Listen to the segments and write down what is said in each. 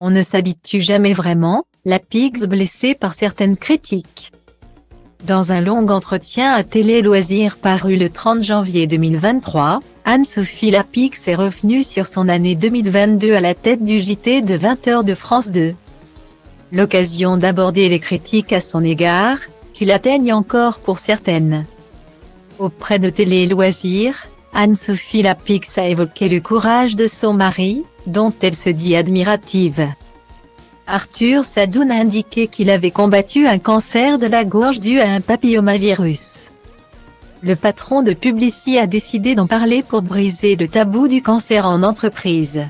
On ne s'habitue jamais vraiment, la Pix blessée par certaines critiques. Dans un long entretien à Télé Loisirs paru le 30 janvier 2023, Anne-Sophie Lapix est revenue sur son année 2022 à la tête du JT de 20h de France 2. L'occasion d'aborder les critiques à son égard, qui l'atteignent encore pour certaines. Auprès de Télé Loisirs, Anne-Sophie Lapix a évoqué le courage de son mari, dont elle se dit admirative. Arthur Sadoun a indiqué qu'il avait combattu un cancer de la gorge dû à un papillomavirus. Le patron de Publicis a décidé d'en parler pour briser le tabou du cancer en entreprise.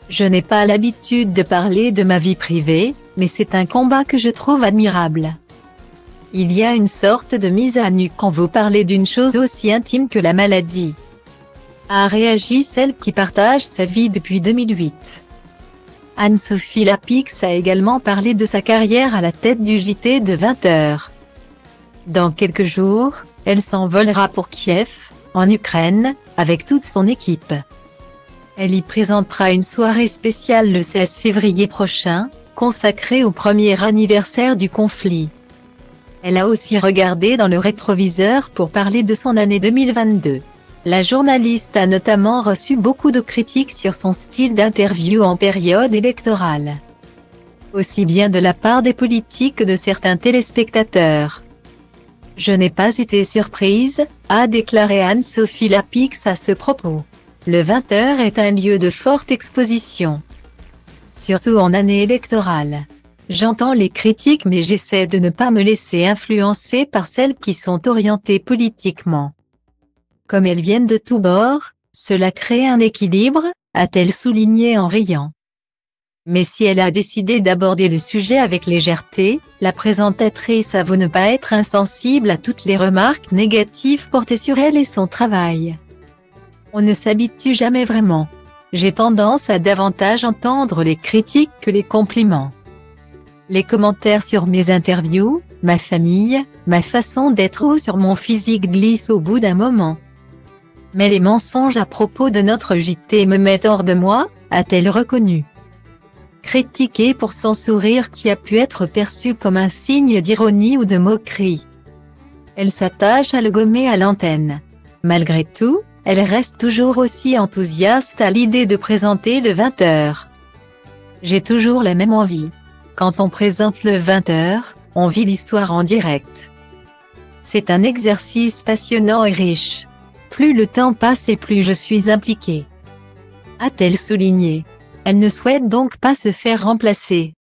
Je n'ai pas l'habitude de parler de ma vie privée, mais c'est un combat que je trouve admirable. Il y a une sorte de mise à nu quand vous parlez d'une chose aussi intime que la maladie. A réagi celle qui partage sa vie depuis 2008. Anne-Sophie Lapix a également parlé de sa carrière à la tête du JT de 20h. Dans quelques jours, elle s'envolera pour Kiev, en Ukraine, avec toute son équipe. Elle y présentera une soirée spéciale le 16 février prochain, consacrée au premier anniversaire du conflit. Elle a aussi regardé dans le rétroviseur pour parler de son année 2022. La journaliste a notamment reçu beaucoup de critiques sur son style d'interview en période électorale. Aussi bien de la part des politiques que de certains téléspectateurs. Je n'ai pas été surprise, a déclaré Anne-Sophie Lapix à ce propos. Le 20h est un lieu de forte exposition. Surtout en année électorale. J'entends les critiques mais j'essaie de ne pas me laisser influencer par celles qui sont orientées politiquement. Comme elles viennent de tous bords, cela crée un équilibre, a-t-elle souligné en riant. Mais si elle a décidé d'aborder le sujet avec légèreté, la présentatrice avoue ne pas être insensible à toutes les remarques négatives portées sur elle et son travail. On ne s'habitue jamais vraiment. J'ai tendance à davantage entendre les critiques que les compliments. Les commentaires sur mes interviews, ma famille, ma façon d'être ou sur mon physique glissent au bout d'un moment. Mais les mensonges à propos de notre JT me mettent hors de moi, a-t-elle reconnu. Critiquée pour son sourire qui a pu être perçu comme un signe d'ironie ou de moquerie. Elle s'attache à le gommer à l'antenne. Malgré tout, elle reste toujours aussi enthousiaste à l'idée de présenter le 20h. J'ai toujours la même envie. Quand on présente le 20h, on vit l'histoire en direct. C'est un exercice passionnant et riche. Plus le temps passe et plus je suis impliquée. A-t-elle souligné. Elle ne souhaite donc pas se faire remplacer.